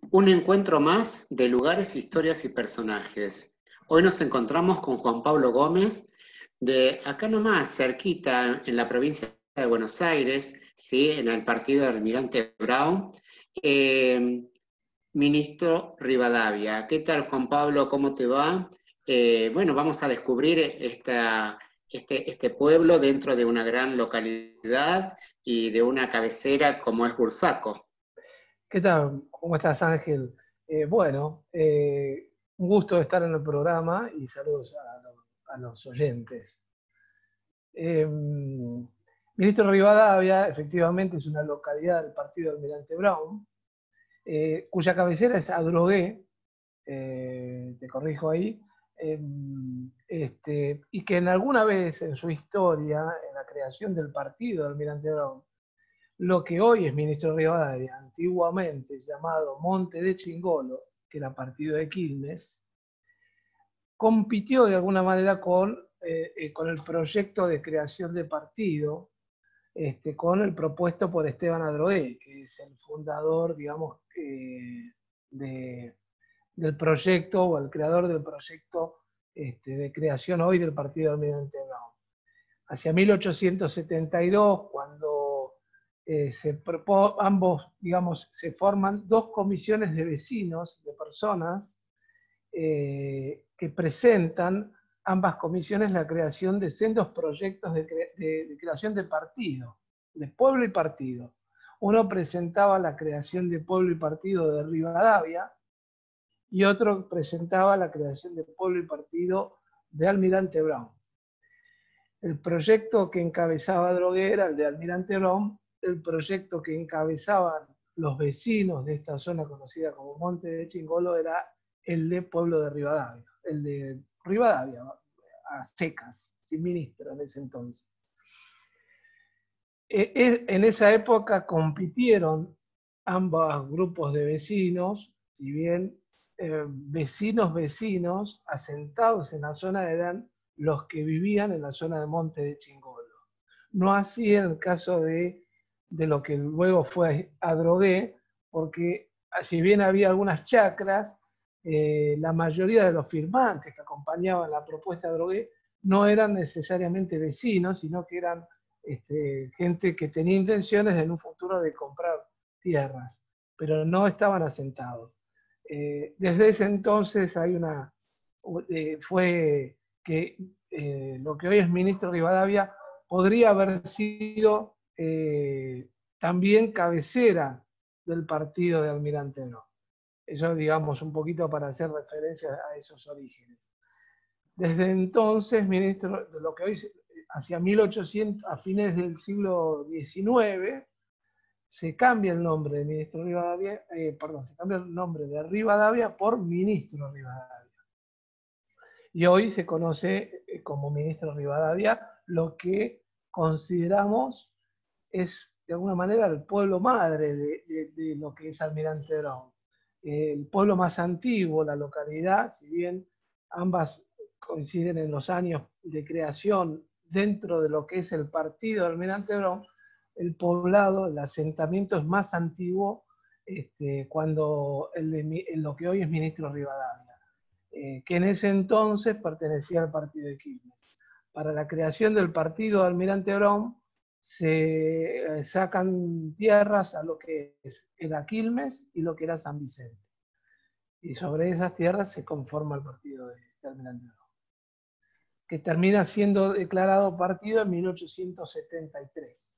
Un encuentro más de lugares, historias y personajes. Hoy nos encontramos con Juan Pablo Gómez, de acá nomás, cerquita, en la provincia de Buenos Aires, ¿sí? En el partido de Almirante Brown, eh, ministro Rivadavia. ¿Qué tal, Juan Pablo? ¿Cómo te va? Bueno, vamos a descubrir este pueblo dentro de una gran localidad y de una cabecera como es Bursaco. ¿Qué tal? ¿Cómo estás, Ángel? Un gusto estar en el programa y saludos a los oyentes. Ministro Rivadavia, efectivamente, es una localidad del partido Almirante Brown, cuya cabecera es Adrogué, te corrijo ahí, y que en alguna vez en su historia, en la creación del partido Almirante Brown, lo que hoy es Ministro Rivadavia, antiguamente llamado Monte de Chingolo, que era partido de Quilmes, compitió de alguna manera con el proyecto de creación de partido, con el propuesto por Esteban Adrogué, que es el fundador, digamos, del proyecto o el creador del proyecto de creación hoy del partido Almirante Brown. Hacia 1872, cuando ambos, digamos, se forman dos comisiones de vecinos, de personas, que presentan ambas comisiones la creación de sendos proyectos de creación de partido, de pueblo y partido. Uno presentaba la creación de pueblo y partido de Rivadavia y otro presentaba la creación de pueblo y partido de Almirante Brown. El proyecto que encabezaba Adrogué era el de Almirante Brown, el proyecto que encabezaban los vecinos de esta zona conocida como Monte de Chingolo era el de Pueblo de Rivadavia, el de Rivadavia, a secas, sin ministro en ese entonces. En esa época compitieron ambos grupos de vecinos, si bien vecinos asentados en la zona eran los que vivían en la zona de Monte de Chingolo. No así en el caso de lo que luego fue Adrogué, porque si bien había algunas chacras, la mayoría de los firmantes que acompañaban la propuesta de Adrogué no eran necesariamente vecinos, sino que eran gente que tenía intenciones en un futuro de comprar tierras, pero no estaban asentados. Desde ese entonces fue que lo que hoy es ministro Rivadavia podría haber sido también cabecera del partido de Almirante Brown. Eso, digamos, un poquito para hacer referencia a esos orígenes. Desde entonces, ministro, de lo que hoy, hacia 1800, a fines del siglo XIX, se cambia el nombre de ministro Rivadavia, se cambia el nombre de Rivadavia por ministro Rivadavia. Y hoy se conoce como ministro Rivadavia lo que consideramos es de alguna manera el pueblo madre de lo que es Almirante Brown. El pueblo más antiguo, la localidad, si bien ambas coinciden en los años de creación dentro de lo que es el partido de Almirante Brown, el poblado, el asentamiento es más antiguo cuando lo que hoy es ministro Rivadavia, que en ese entonces pertenecía al partido de Quilmes. Para la creación del partido de Almirante Brown se sacan tierras a lo que era Quilmes y lo que era San Vicente. Y sobre esas tierras se conforma el partido de Almirante Brown, que termina siendo declarado partido en 1873.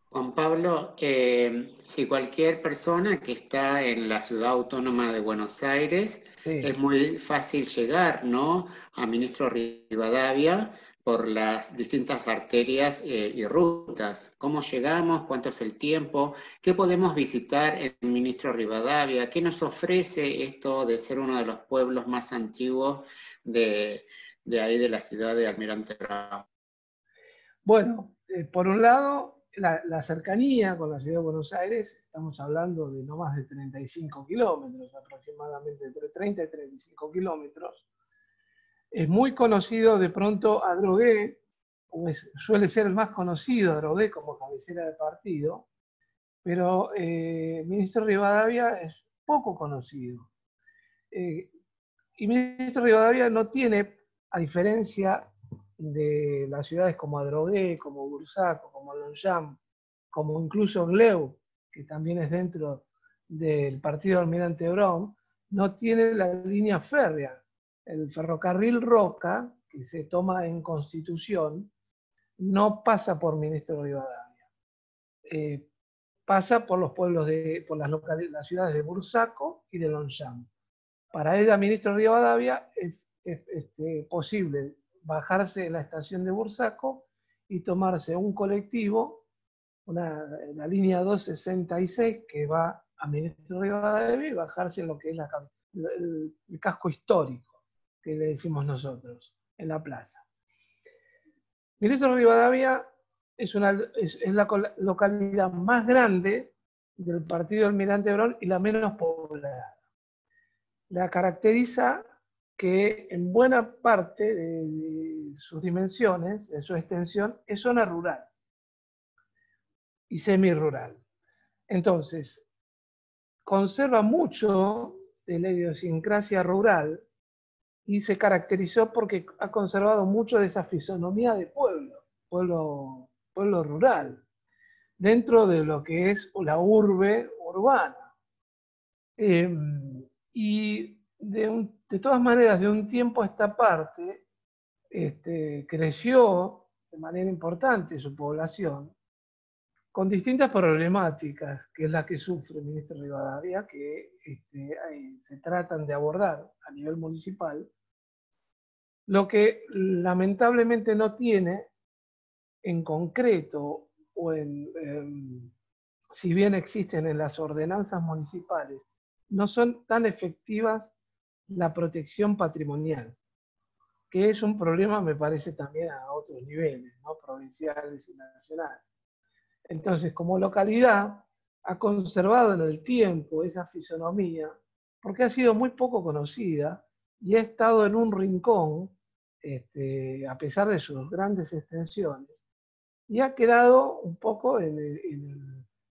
Juan Pablo, si cualquier persona que está en la ciudad autónoma de Buenos Aires, Sí. es muy fácil llegar, ¿no?, a Ministro Rivadavia por las distintas arterias y rutas. ¿Cómo llegamos? ¿Cuánto es el tiempo? ¿Qué podemos visitar en Ministro Rivadavia? ¿Qué nos ofrece esto de ser uno de los pueblos más antiguos de ahí de la ciudad de Almirante Brown? Bueno, por un lado, la cercanía con la ciudad de Buenos Aires, estamos hablando de no más de 35 kilómetros, aproximadamente entre 30 y 35 kilómetros. Es muy conocido de pronto Adrogué, suele ser el más conocido Adrogué como cabecera de partido, pero el ministro Rivadavia es poco conocido. Y ministro Rivadavia no tiene, a diferencia de las ciudades como Adrogué, como Bursaco, como Longchamp, como incluso Gleu, que también es dentro del partido Almirante Brown, no tiene la línea férrea. El ferrocarril Roca, que se toma en Constitución, no pasa por ministro Rivadavia. Pasa por los pueblos por las ciudades de Bursaco y de Longchamp. Para ella, ministro Rivadavia, es posible bajarse en la estación de Bursaco y tomarse un colectivo, la línea 266 que va a ministro Rivadavia y bajarse en lo que es el casco histórico, que le decimos nosotros, en la plaza. Ministro Rivadavia es la localidad más grande del partido Almirante Brown y la menos poblada. La caracteriza que en buena parte de sus dimensiones, de su extensión, es zona rural y semirural. Entonces, conserva mucho de la idiosincrasia rural y se caracterizó porque ha conservado mucho de esa fisonomía de pueblo rural, dentro de lo que es la urbe urbana. Y de todas maneras, de un tiempo a esta parte, creció de manera importante su población, con distintas problemáticas, que es la que sufre el ministro Rivadavia, que se tratan de abordar a nivel municipal. Lo que lamentablemente no tiene en concreto, si bien existen en las ordenanzas municipales, no son tan efectivas la protección patrimonial, que es un problema, me parece, también a otros niveles, ¿no? Provinciales y nacionales. Entonces, como localidad, ha conservado en el tiempo esa fisonomía, porque ha sido muy poco conocida y ha estado en un rincón, a pesar de sus grandes extensiones, y ha quedado un poco en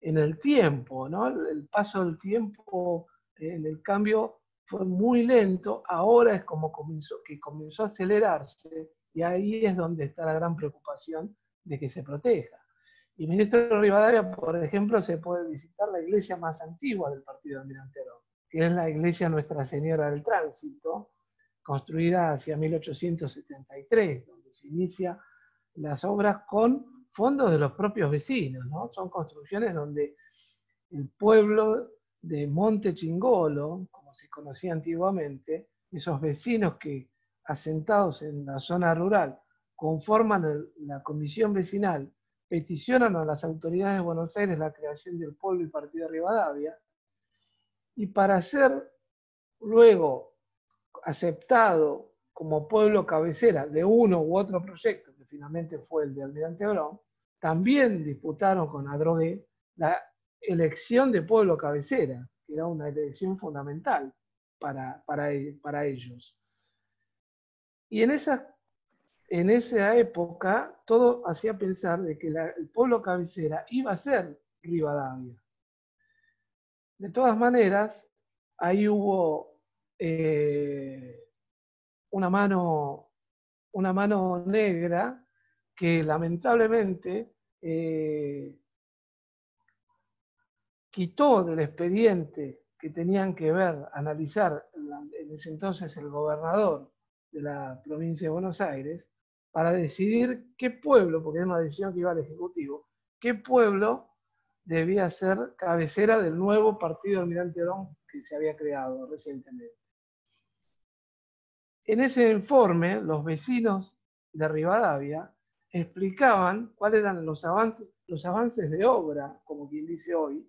el tiempo, ¿no? El paso del tiempo en el cambio fue muy lento, ahora es como comenzó a acelerarse, y ahí es donde está la gran preocupación de que se proteja. Y ministro Rivadavia, por ejemplo, se puede visitar la iglesia más antigua del partido Almirante Brown, que es la iglesia Nuestra Señora del Tránsito, construida hacia 1873, donde se inicia las obras con fondos de los propios vecinos, ¿no? Son construcciones donde el pueblo de Monte Chingolo, como se conocía antiguamente, esos vecinos que asentados en la zona rural conforman la comisión vecinal, peticionan a las autoridades de Buenos Aires la creación del pueblo y partido de Rivadavia, y para ser luego aceptado como pueblo cabecera de uno u otro proyecto, que finalmente fue el de Almirante Brown, también disputaron con Adrogué la elección de pueblo cabecera, que era una elección fundamental para ellos. Y en esa época todo hacía pensar de que el pueblo cabecera iba a ser Rivadavia. De todas maneras, ahí hubo una mano negra que lamentablemente quitó del expediente que tenían que analizar en ese entonces el gobernador de la provincia de Buenos Aires, para decidir qué pueblo, porque era una decisión que iba al Ejecutivo, qué pueblo debía ser cabecera del nuevo partido Almirante Brown que se había creado recientemente. En ese informe, los vecinos de Rivadavia explicaban cuáles eran los avances de obra, como quien dice hoy,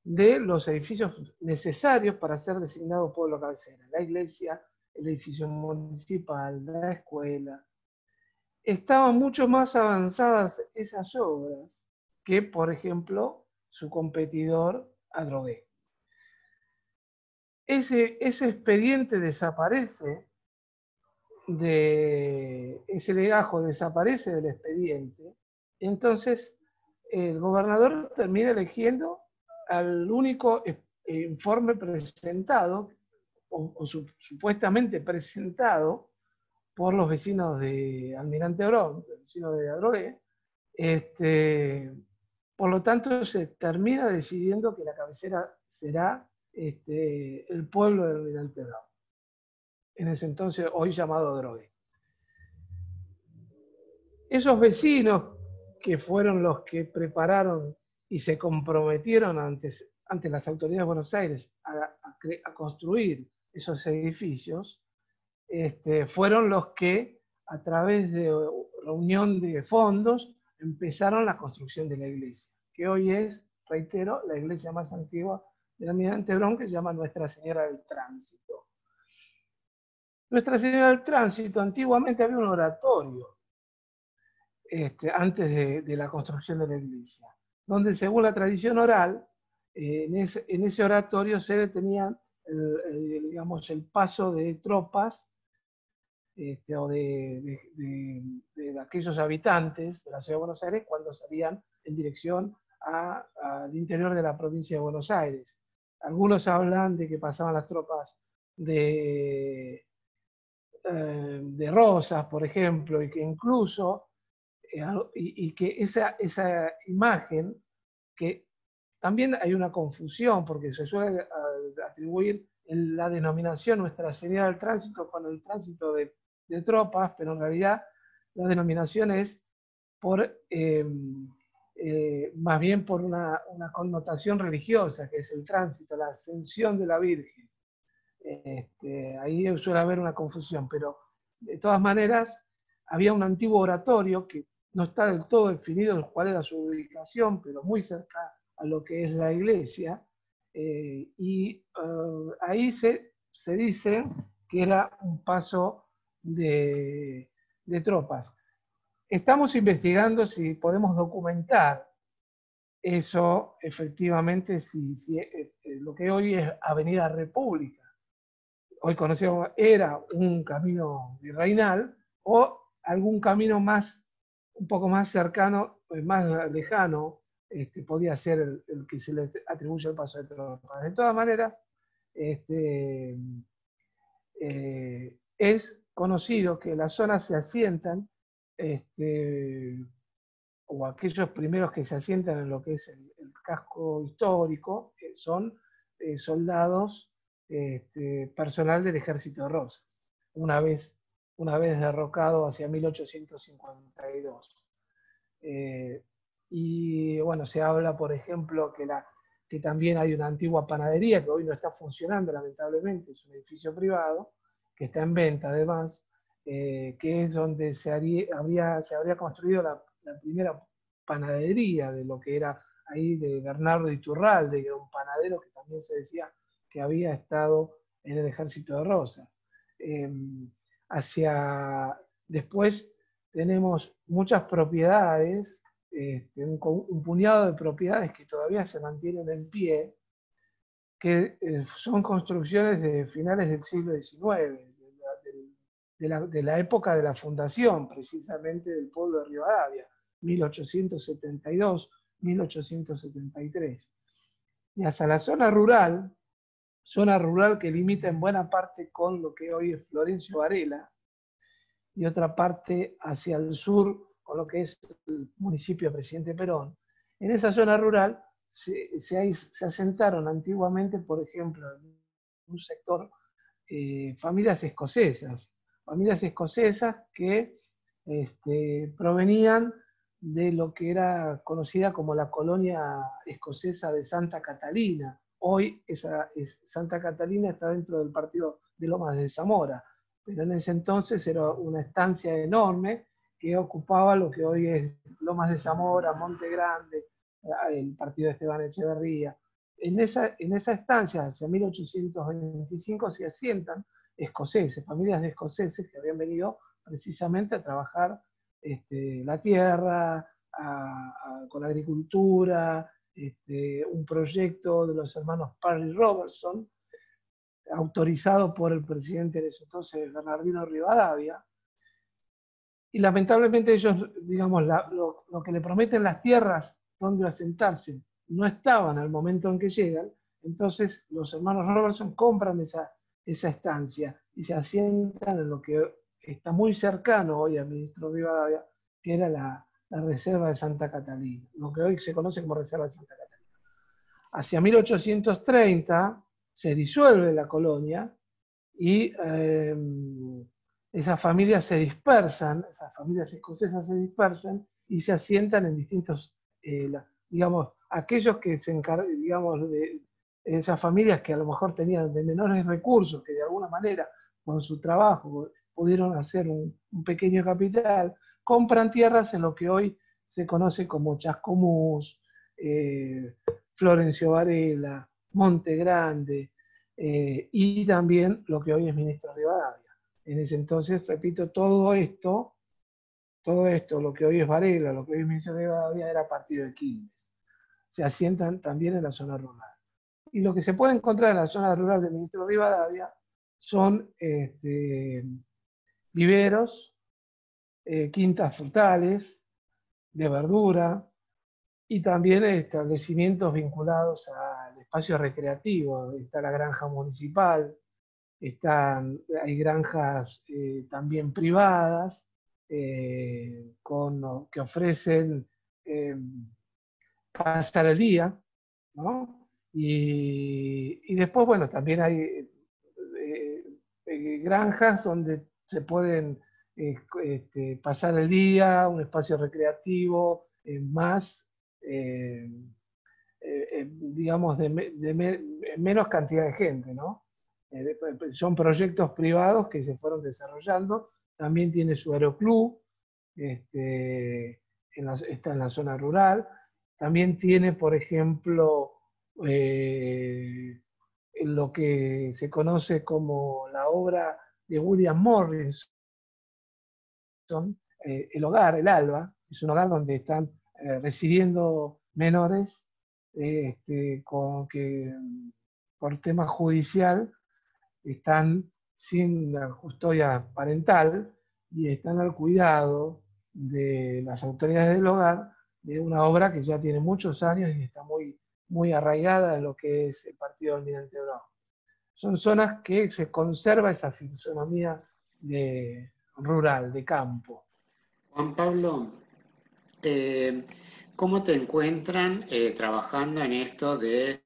de los edificios necesarios para ser designado pueblo cabecera. La iglesia, el edificio municipal, la escuela. Estaban mucho más avanzadas esas obras que, por ejemplo, su competidor Adrogué. Ese expediente desaparece, ese legajo desaparece del expediente, entonces el gobernador termina eligiendo al único informe presentado, supuestamente presentado, por los vecinos de Almirante Brown, los vecinos de Adrogué. Por lo tanto, se termina decidiendo que la cabecera será el pueblo de Almirante Brown, en ese entonces hoy llamado Adrogué. Esos vecinos que fueron los que prepararon y se comprometieron ante las autoridades de Buenos Aires a construir esos edificios, fueron los que, a través de reunión de fondos, empezaron la construcción de la iglesia, que hoy es, reitero, la iglesia más antigua del Almirante Brown, que se llama Nuestra Señora del Tránsito. Nuestra Señora del Tránsito, antiguamente había un oratorio, antes de la construcción de la iglesia, donde, según la tradición oral, en ese oratorio se detenían digamos, el paso de tropas o de aquellos habitantes de la ciudad de Buenos Aires cuando salían en dirección al interior de la provincia de Buenos Aires. Algunos hablan de que pasaban las tropas de Rosas, por ejemplo, y que incluso, y que esa imagen, que también hay una confusión, porque se suele atribuir la denominación Nuestra Señora del Tránsito con el tránsito de tropas, pero en realidad la denominación es más bien por una connotación religiosa, que es el tránsito, la ascensión de la Virgen. Ahí suele haber una confusión, pero de todas maneras había un antiguo oratorio que no está del todo definido cuál era su ubicación, pero muy cerca a lo que es la iglesia, ahí se dice que era un paso de tropas. Estamos investigando si podemos documentar eso efectivamente, si lo que hoy es Avenida República, hoy conocido, era un camino virreinal o algún camino un poco más cercano, más lejano, podía ser el que se le atribuye el paso de tropas. De todas maneras, es conocido que las zonas se asientan, o aquellos primeros que se asientan en lo que es el casco histórico, son soldados, personal del Ejército de Rosas, una vez derrocado hacia 1852. Y bueno, se habla, por ejemplo, que también hay una antigua panadería que hoy no está funcionando, lamentablemente, es un edificio privado, que está en venta además, que es donde se habría construido la primera panadería de lo que era ahí de Bernardo Iturralde, que era un panadero que también se decía que había estado en el Ejército de Rosas. Después tenemos muchas propiedades, un puñado de propiedades que todavía se mantienen en pie, que son construcciones de finales del siglo XIX, de la época de la fundación, precisamente, del pueblo de Rivadavia, 1872, 1873. Y hacia la zona rural que limita en buena parte con lo que hoy es Florencio Varela, y otra parte hacia el sur con lo que es el municipio de Presidente Perón. En esa zona rural se asentaron antiguamente, por ejemplo, en un sector, familias escocesas que provenían de lo que era conocida como la colonia escocesa de Santa Catalina. Hoy Santa Catalina está dentro del partido de Lomas de Zamora, pero en ese entonces era una estancia enorme que ocupaba lo que hoy es Lomas de Zamora, Monte Grande, el partido de Esteban Echeverría. En esa estancia, hacia 1825, se asientan escoceses, familias de escoceses que habían venido precisamente a trabajar la tierra, con la agricultura, un proyecto de los hermanos Parry Robertson, autorizado por el presidente de ese entonces, Bernardino Rivadavia. Y lamentablemente ellos, digamos, lo que le prometen las tierras donde asentarse no estaban al momento en que llegan, entonces los hermanos Robertson compran esa estancia y se asientan en lo que está muy cercano hoy al ministro Rivadavia, que era la reserva de Santa Catalina, lo que hoy se conoce como reserva de Santa Catalina. Hacia 1830 se disuelve la colonia y esas familias se dispersan, esas familias escocesas se dispersan y se asientan en distintos, digamos, aquellos que se encargan, digamos, de esas familias que a lo mejor tenían de menores recursos, que de alguna manera con su trabajo pudieron hacer un pequeño capital, compran tierras en lo que hoy se conoce como Chascomús, Florencio Varela, Monte Grande, y también lo que hoy es Ministro Rivadavia. En ese entonces, repito, todo esto, lo que hoy es Varela, lo que hoy es Ministro Rivadavia, era partido de Quilmes. Se asientan también en la zona rural. Y lo que se puede encontrar en la zona rural del Ministro Rivadavia son viveros, quintas frutales, de verdura, y también establecimientos vinculados al espacio recreativo. Está la granja municipal, hay granjas también privadas que ofrecen pasar el día, ¿no? Y después, bueno, también hay granjas donde se pueden pasar el día, un espacio recreativo más, digamos, menos cantidad de gente, ¿no? Son proyectos privados que se fueron desarrollando. También tiene su aeroclub, está en la zona rural. También tiene, por ejemplo, lo que se conoce como la obra de William Morrison, el hogar, el Alba, es un hogar donde están residiendo menores que por tema judicial están sin la custodia parental y están al cuidado de las autoridades del hogar, de una obra que ya tiene muchos años y está muy, muy arraigada en lo que es el partido del Almirante Brown. Son zonas que se conserva esa fisonomía rural, de campo. Juan Pablo, ¿cómo te encuentran trabajando en esto de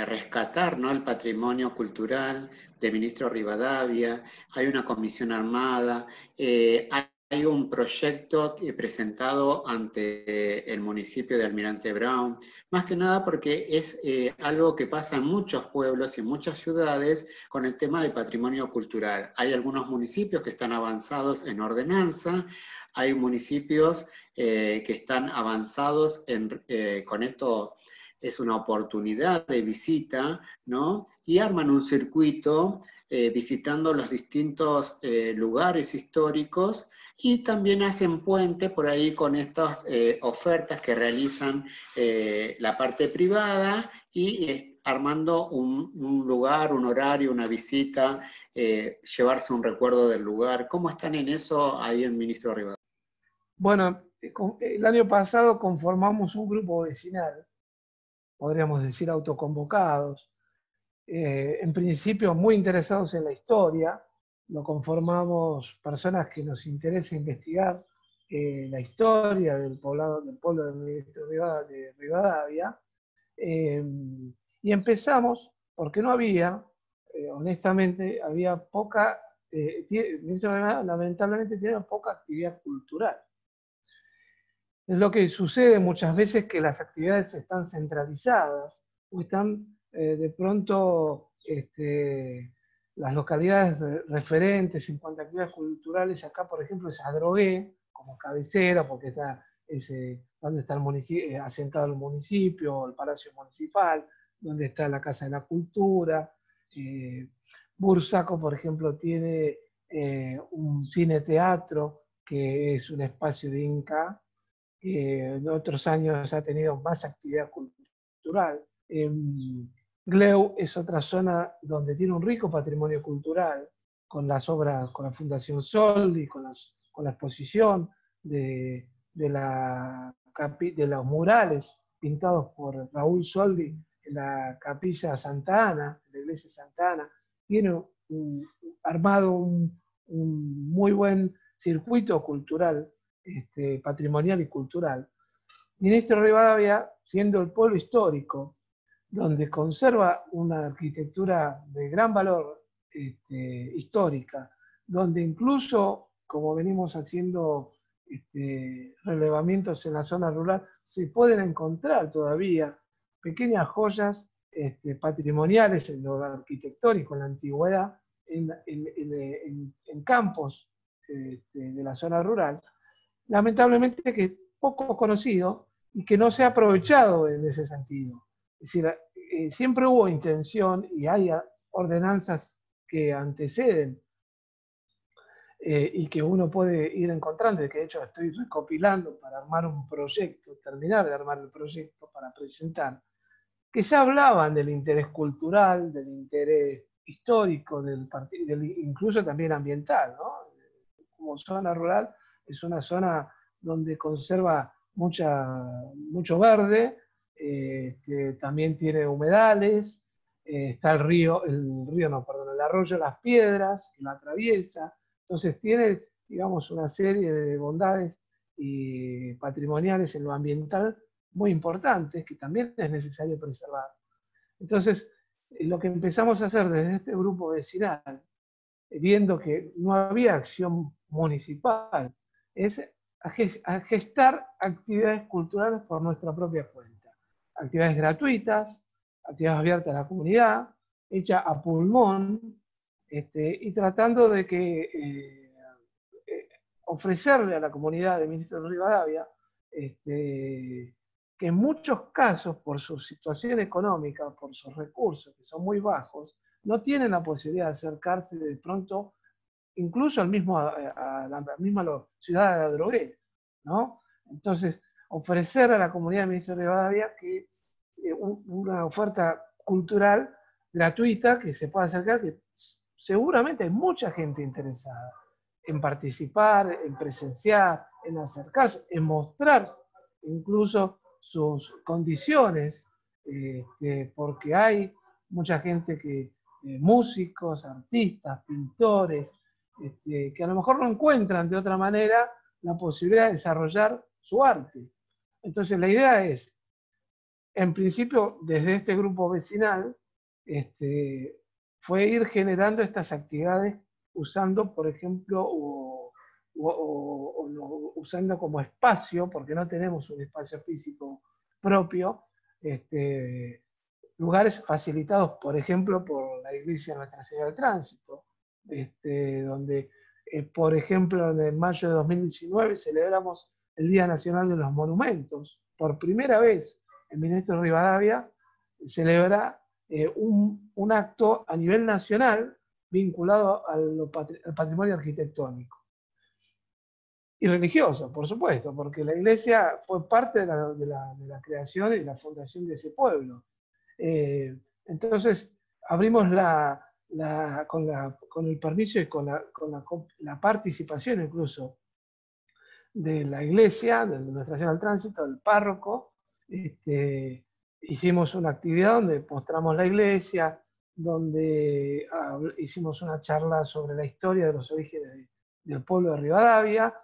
rescatar, ¿no?, el patrimonio cultural de Ministro Rivadavia? Hay una comisión armada, hay un proyecto presentado ante el municipio de Almirante Brown, más que nada porque es algo que pasa en muchos pueblos y en muchas ciudades con el tema del patrimonio cultural. Hay algunos municipios que están avanzados en ordenanza, hay municipios que están avanzados con esto. Es una oportunidad de visita, ¿no? Y arman un circuito visitando los distintos lugares históricos y también hacen puente por ahí con estas ofertas que realizan la parte privada y armando un lugar, un horario, una visita, llevarse un recuerdo del lugar. ¿Cómo están en eso ahí en Ministro Rivadavia? Bueno, el año pasado conformamos un grupo vecinal, podríamos decir autoconvocados, en principio muy interesados en la historia. Lo conformamos personas que nos interesa investigar la historia del pueblo del Ministro de Rivadavia, y empezamos, porque no había, honestamente, había poca, el Ministro de Rivadavia lamentablemente tiene poca actividad cultural. Es lo que sucede muchas veces, que las actividades están centralizadas o están de pronto las localidades referentes en cuanto a actividades culturales. Acá, por ejemplo, es Adrogué como cabecera, porque está donde está asentado el municipio, el Palacio Municipal, donde está la Casa de la Cultura. Bursaco, por ejemplo, tiene un cine-teatro, que es un espacio de Inca, que en otros años ha tenido más actividad cultural. Gleu es otra zona donde tiene un rico patrimonio cultural, con las obras, con la Fundación Soldi, con la exposición de la de los murales pintados por Raúl Soldi en la capilla Santa Ana, en la iglesia Santa Ana. Tiene armado un muy buen circuito cultural, patrimonial y cultural. Ministro Rivadavia, siendo el pueblo histórico, donde conserva una arquitectura de gran valor histórica, donde incluso, como venimos haciendo relevamientos en la zona rural, se pueden encontrar todavía pequeñas joyas patrimoniales en lo arquitectónico, en la antigüedad, en campos de la zona rural, lamentablemente que es poco conocido y que no se ha aprovechado en ese sentido. Es decir, siempre hubo intención y hay ordenanzas que anteceden y que uno puede ir encontrando, y que de hecho estoy recopilando para armar un proyecto, terminar de armar el proyecto para presentar, que ya hablaban del interés cultural, del interés histórico, incluso también ambiental, ¿no? Como zona rural es una zona donde conserva mucho verde, que también tiene humedales, está el arroyo Las Piedras, que lo atraviesa, entonces tiene, digamos, una serie de bondades y patrimoniales en lo ambiental muy importantes que también es necesario preservar. Entonces, lo que empezamos a hacer desde este grupo vecinal, viendo que no había acción municipal, es a gestar actividades culturales por nuestra propia cuenta. Actividades gratuitas, actividades abiertas a la comunidad, hechas a pulmón, y tratando de que ofrecerle a la comunidad de Ministro Rivadavia, que en muchos casos, por su situación económica, por sus recursos, que son muy bajos, no tienen la posibilidad de acercarse de pronto, incluso a la misma ciudad de Adrogué, ¿no? Entonces, ofrecer a la comunidad de Ministro Rivadavia que una oferta cultural gratuita que se pueda acercar, que seguramente hay mucha gente interesada en participar, en presenciar, en acercarse, en mostrar incluso sus condiciones, porque hay mucha gente músicos, artistas, pintores, que a lo mejor no encuentran de otra manera la posibilidad de desarrollar su arte. Entonces la idea es, en principio, desde este grupo vecinal, fue ir generando estas actividades usando, por ejemplo, usando como espacio, porque no tenemos un espacio físico propio, lugares facilitados, por ejemplo, por la Iglesia Nuestra Señora del Tránsito, donde, por ejemplo, en mayo de 2019 celebramos el Día Nacional de los Monumentos. Por primera vez, el ministro Rivadavia celebra un acto a nivel nacional vinculado al patrimonio arquitectónico. Y religioso, por supuesto, porque la iglesia fue parte de la creación y de la fundación de ese pueblo. Entonces, abrimos con el permiso y con la participación incluso de la iglesia, de Nuestra Señora del Tránsito, del párroco. Hicimos una actividad donde mostramos la iglesia, donde hicimos una charla sobre la historia de los orígenes del pueblo de Rivadavia,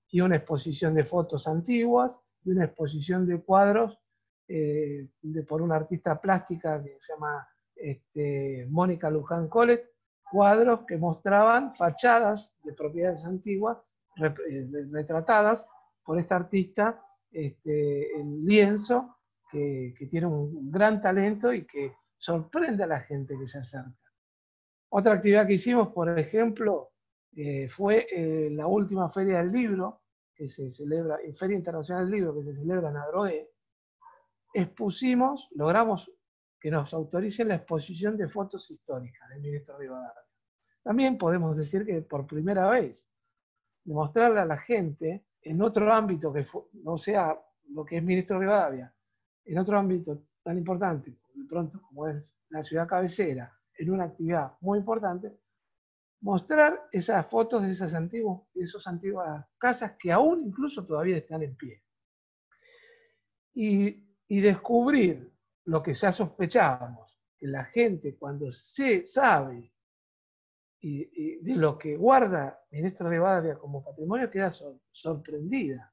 y una exposición de fotos antiguas, y una exposición de cuadros por una artista plástica que se llama Mónica Luján Colet, cuadros que mostraban fachadas de propiedades antiguas retratadas por esta artista en lienzo, que tiene un gran talento y que sorprende a la gente que se acerca. Otra actividad que hicimos, por ejemplo, fue la última Feria del Libro, que se celebra, Feria Internacional del Libro, que se celebra en Adrogué. Logramos que nos autoricen la exposición de fotos históricas del ministro Rivadavia. También podemos decir que por primera vez, demostrarle a la gente en otro ámbito que no sea lo que es ministro Rivadavia, en otro ámbito tan importante, de pronto como es la ciudad cabecera, en una actividad muy importante, mostrar esas fotos de esas antiguas casas que aún incluso todavía están en pie. y descubrir lo que ya sospechábamos, que la gente cuando se sabe y de lo que guarda Ministro Rivadavia como patrimonio queda sorprendida.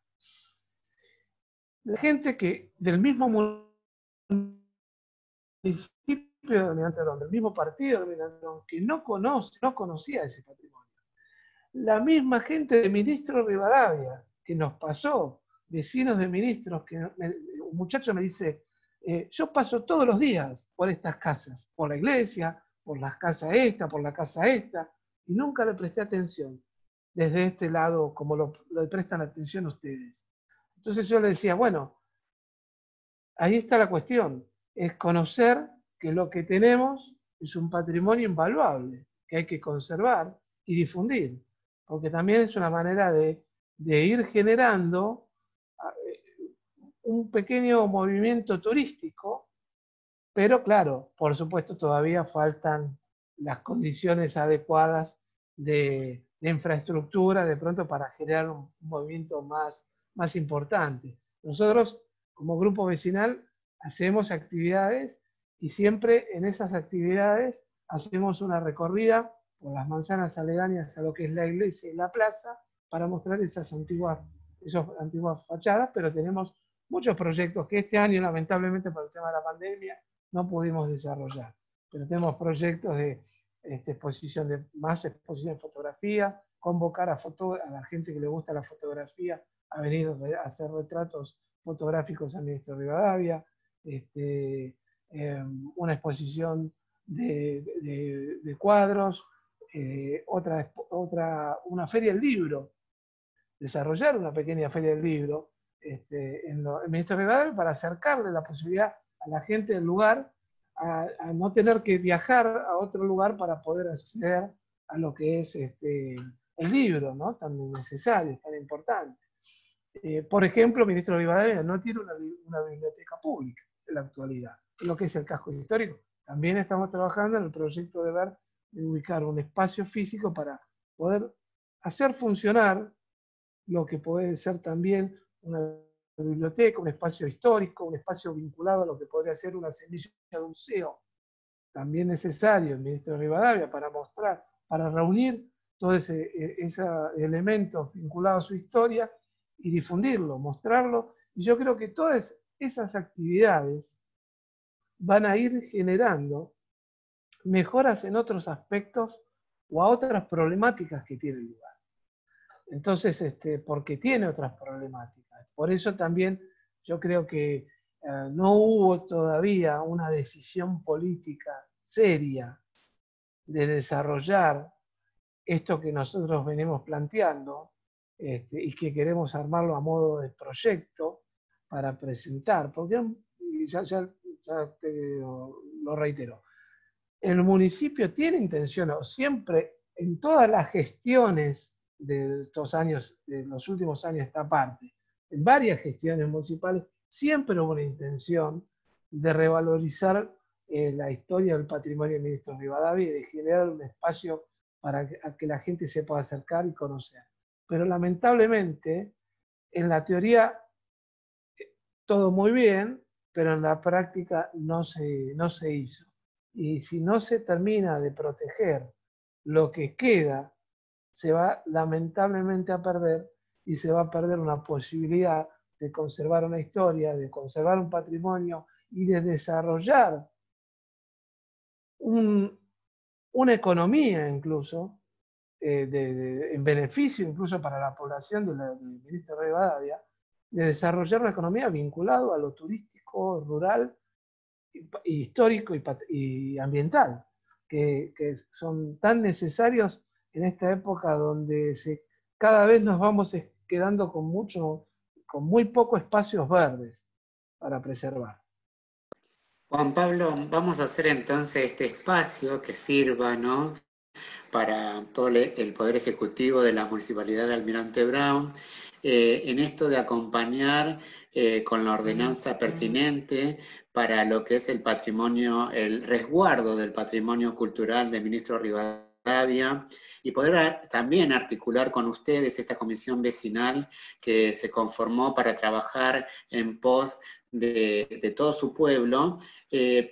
La gente que del mismo municipio de Almirante Brown, del mismo partido de Almirante Brown, que no conocía ese patrimonio. La misma gente de Ministro Rivadavia, que nos pasó, vecinos de ministros, que un muchacho me dice, yo paso todos los días por estas casas, por la iglesia, por las casas esta, por la casa esta, y nunca le presté atención desde este lado como lo prestan atención ustedes. Entonces yo le decía, bueno, ahí está la cuestión, es conocer que lo que tenemos es un patrimonio invaluable, que hay que conservar y difundir, porque también es una manera de ir generando un pequeño movimiento turístico, pero claro, por supuesto todavía faltan las condiciones adecuadas de infraestructura de pronto para generar un movimiento más importante. Nosotros, como grupo vecinal, hacemos actividades y siempre en esas actividades hacemos una recorrida por las manzanas aledañas a lo que es la iglesia y la plaza para mostrar esas antiguas fachadas, pero tenemos muchos proyectos que este año, lamentablemente por el tema de la pandemia, no pudimos desarrollar. Pero tenemos proyectos de más exposición de fotografía, convocar a la gente que le gusta la fotografía a venir a hacer retratos fotográficos al Ministro Rivadavia, una exposición de cuadros, una feria del libro, desarrollar una pequeña feria del libro en el Ministro Rivadavia para acercarle la posibilidad a la gente del lugar a no tener que viajar a otro lugar para poder acceder a lo que es el libro, ¿no? Tan necesario, tan importante. Por ejemplo, el Ministro Rivadavia no tiene una biblioteca pública en la actualidad, en lo que es el casco histórico. También estamos trabajando en el proyecto de ubicar un espacio físico para poder hacer funcionar lo que puede ser también una biblioteca, un espacio histórico, un espacio vinculado a lo que podría ser una semilla de un museo, también necesario el Ministro Rivadavia para mostrar, para reunir todos esos elementos vinculados a su historia y difundirlo, mostrarlo. Y yo creo que todas esas actividades van a ir generando mejoras en otros aspectos o a otras problemáticas que tiene el lugar. Entonces, porque tiene otras problemáticas. Por eso también yo creo que no hubo todavía una decisión política seria de desarrollar esto que nosotros venimos planteando y que queremos armarlo a modo de proyecto para presentar. Porque ya te lo reitero, el municipio tiene intención, o siempre en todas las gestiones de estos años, de los últimos años esta parte, en varias gestiones municipales, siempre hubo una intención de revalorizar la historia del patrimonio del Ministro Rivadavia y de generar un espacio para que la gente se pueda acercar y conocer. Pero lamentablemente, en la teoría, todo muy bien, pero en la práctica no se hizo. Y si no se termina de proteger lo que queda, se va lamentablemente a perder y se va a perder una posibilidad de conservar una historia, de conservar un patrimonio y de desarrollar una economía incluso, en beneficio incluso para la población del Ministro Rivadavia, de desarrollar una economía vinculada a lo turístico, rural, histórico y ambiental, que son tan necesarios en esta época donde cada vez nos vamos quedando con muy pocos espacios verdes para preservar. Juan Pablo, vamos a hacer entonces este espacio que sirva, ¿no?, para todo el Poder Ejecutivo de la Municipalidad de Almirante Brown, en esto de acompañar con la ordenanza pertinente para lo que es el patrimonio, el resguardo del patrimonio cultural del Ministro Rivadavia, y poder también articular con ustedes esta comisión vecinal que se conformó para trabajar en pos de todo su pueblo,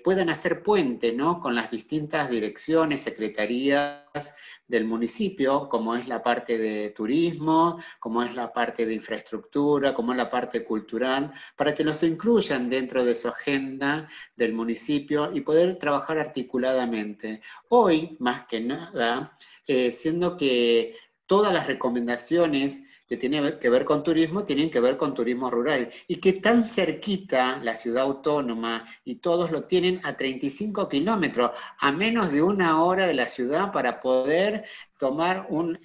puedan hacer puente, ¿no?, con las distintas direcciones, secretarías del municipio, como es la parte de turismo, como es la parte de infraestructura, como es la parte cultural, para que los incluyan dentro de su agenda del municipio y poder trabajar articuladamente. Hoy, más que nada, siendo que todas las recomendaciones que tienen que ver con turismo tienen que ver con turismo rural, y que tan cerquita la ciudad autónoma y todos lo tienen a 35 kilómetros, a menos de una hora de la ciudad, para poder tomar un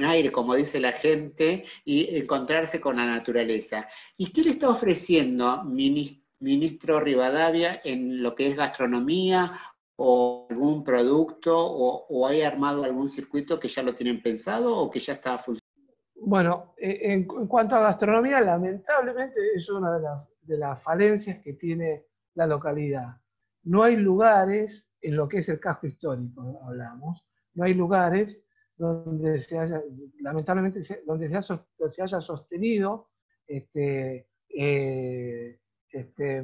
aire, como dice la gente, y encontrarse con la naturaleza. ¿Y qué le está ofreciendo, ministro Rivadavia, en lo que es gastronomía, o algún producto, o hay armado algún circuito que ya lo tienen pensado o que ya está funcionando? Bueno, en cuanto a gastronomía, lamentablemente es una de las falencias que tiene la localidad. No hay lugares, en lo que es el casco histórico, hablamos, no hay lugares donde se haya, lamentablemente, donde se haya sostenido este, este,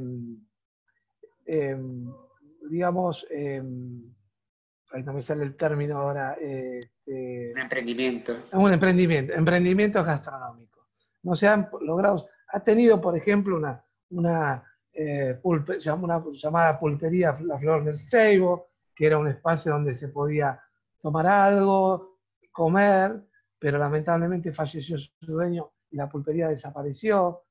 em, digamos, ahí no me sale el término ahora, Un emprendimiento. un emprendimientos gastronómicos. No se han logrado, ha tenido, por ejemplo, una llamada pulpería La Flor del Ceibo, que era un espacio donde se podía tomar algo, comer, pero lamentablemente falleció su dueño y la pulpería desapareció.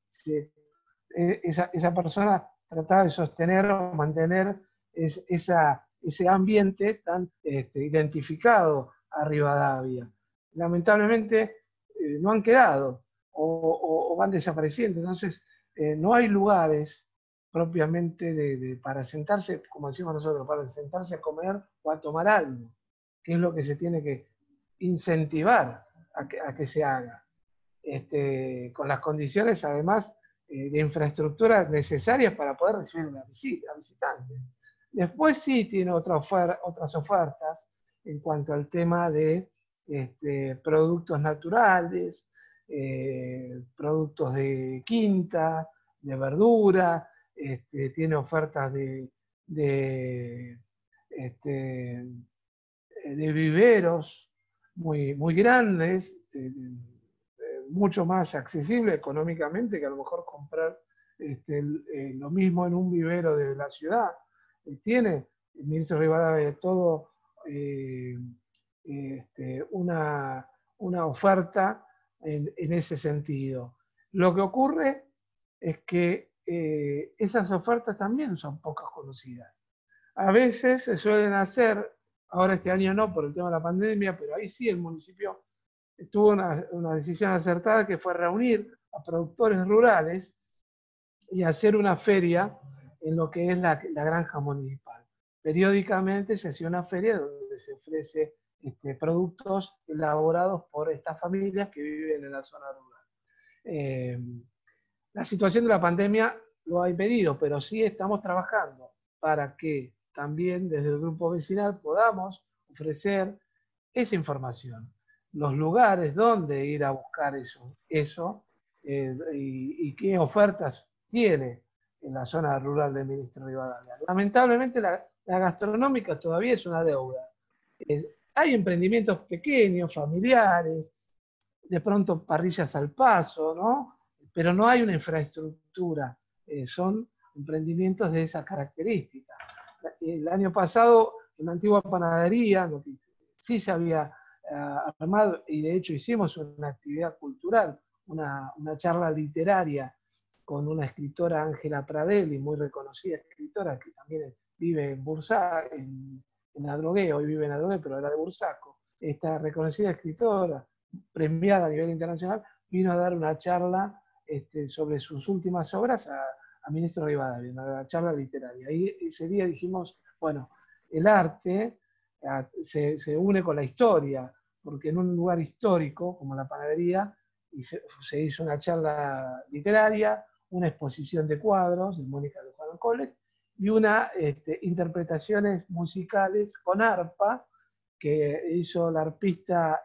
Esa persona trataba de sostener o mantener ese ambiente tan identificado a Rivadavia. Lamentablemente no han quedado o van desapareciendo. Entonces, no hay lugares propiamente para sentarse, como decimos nosotros, para sentarse a comer o a tomar algo, que es lo que se tiene que incentivar a que se haga. Con las condiciones, además, de infraestructura necesarias para poder recibir a visitantes. Después sí tiene otras ofertas en cuanto al tema de productos naturales, productos de quinta, de verdura, tiene ofertas este, de viveros muy grandes, mucho más accesible económicamente que a lo mejor comprar lo mismo en un vivero de la ciudad. Tiene el ministro Rivadavia todo una oferta en ese sentido. Lo que ocurre es que esas ofertas también son pocas conocidas. A veces se suelen hacer, ahora este año no por el tema de la pandemia, pero ahí sí el municipio tuvo una decisión acertada, que fue reunir a productores rurales y hacer una feria en lo que es la granja municipal. Periódicamente se hacía una feria donde se ofrece productos elaborados por estas familias que viven en la zona rural. La situación de la pandemia lo ha impedido, pero sí estamos trabajando para que también desde el grupo vecinal podamos ofrecer esa información, los lugares donde ir a buscar eso y qué ofertas tiene en la zona rural del Ministro Rivadavia. Lamentablemente la gastronómica todavía es una deuda. Hay emprendimientos pequeños, familiares, de pronto parrillas al paso, ¿no? Pero no hay una infraestructura, son emprendimientos de esa característica. El año pasado, en la antigua panadería, sí se había armado, y de hecho hicimos una actividad cultural, una charla literaria con una escritora, Ángela Pradelli, muy reconocida escritora, que también vive en Bursaco, en Adrogué, hoy vive en Adrogué, pero era de Bursaco. Esta reconocida escritora, premiada a nivel internacional, vino a dar una charla sobre sus últimas obras a ministro Rivadavia, una charla literaria. Y ese día dijimos, bueno, el arte se une con la historia, porque en un lugar histórico como la panadería se hizo una charla literaria, una exposición de cuadros de Mónica Luján College y una interpretaciones musicales con arpa que hizo la arpista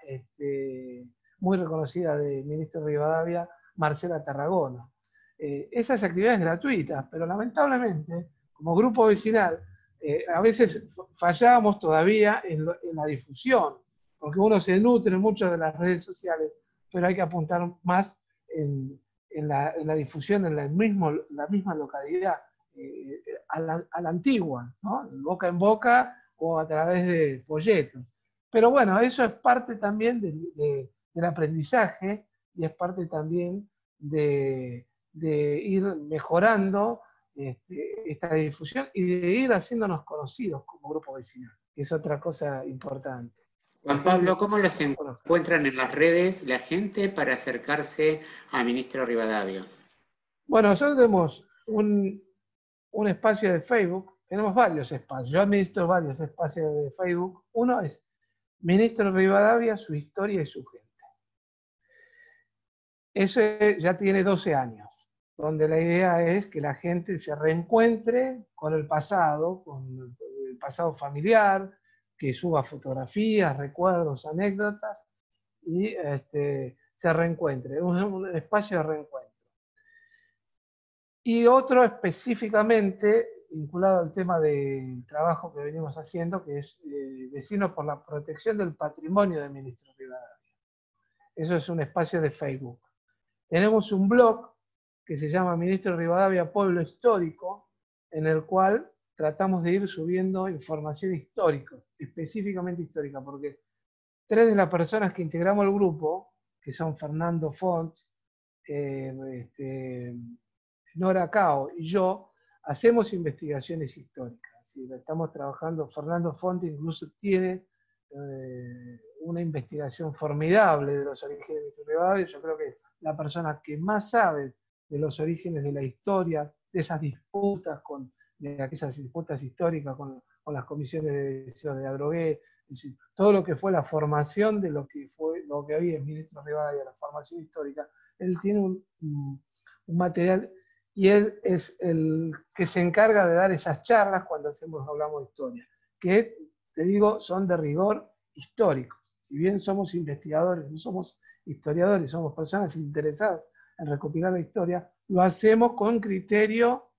muy reconocida de Ministro Rivadavia, Marcela Tarragona. Esas actividades gratuitas, pero lamentablemente, como grupo vecinal, a veces fallábamos todavía en la difusión, porque uno se nutre mucho de las redes sociales, pero hay que apuntar más en la difusión en la misma localidad, a la antigua, ¿no? Boca en boca o a través de folletos. Pero bueno, eso es parte también del aprendizaje y es parte también de ir mejorando esta difusión y de ir haciéndonos conocidos como grupo vecinal, que es otra cosa importante. Juan Pablo, ¿cómo los encuentran en las redes la gente para acercarse a Ministro Rivadavia? Bueno, nosotros tenemos un espacio de Facebook, tenemos varios espacios, yo administro varios espacios de Facebook. Uno es Ministro Rivadavia, su historia y su gente. Ese ya tiene 12 años, donde la idea es que la gente se reencuentre con el pasado familiar, que suba fotografías, recuerdos, anécdotas, y se reencuentre, un espacio de reencuentro. Y otro específicamente vinculado al tema del trabajo que venimos haciendo, que es Vecinos por la Protección del Patrimonio de Ministro Rivadavia. Eso es un espacio de Facebook. Tenemos un blog que se llama Ministro Rivadavia Pueblo Histórico, en el cual tratamos de ir subiendo información histórica, específicamente histórica, porque 3 de las personas que integramos el grupo, que son Fernando Font, Nora Cao y yo, hacemos investigaciones históricas. ¿Sí? Estamos trabajando, Fernando Font incluso tiene una investigación formidable de los orígenes de Rivadavia. Yo creo que la persona que más sabe de los orígenes de la historia, de esas disputas, de aquellas disputas históricas con las comisiones de vecinos de Adrogué, es decir, todo lo que fue la formación de lo que hoy es Ministro Rivadavia, la formación histórica. Él tiene un material y él es el que se encarga de dar esas charlas cuando hablamos de historia, que, te digo, son de rigor histórico. Si bien somos investigadores, no somos historiadores, somos personas interesadas en recopilar la historia, lo hacemos con criterio,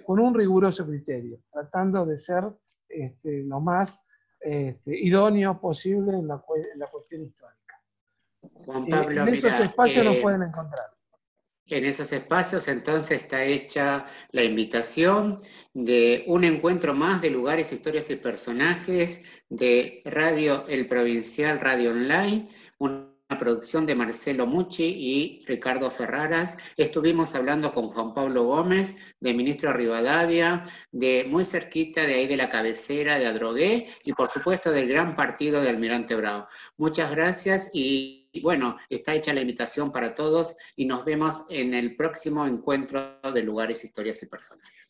con un riguroso criterio, tratando de ser lo más idóneo posible en la cuestión histórica. Juan Pablo, en esos espacios nos pueden encontrar. En esos espacios entonces está hecha la invitación de un encuentro más de lugares, historias y personajes de Radio El Provincial, Radio Online, una producción de Marcelo Mucci y Ricardo Ferraras. Estuvimos hablando con Juan Pablo Gómez, de Ministro Rivadavia, de muy cerquita de ahí de la cabecera de Adrogué y por supuesto del gran partido de Almirante Brown. Muchas gracias y bueno, está hecha la invitación para todos y nos vemos en el próximo encuentro de lugares, historias y personajes.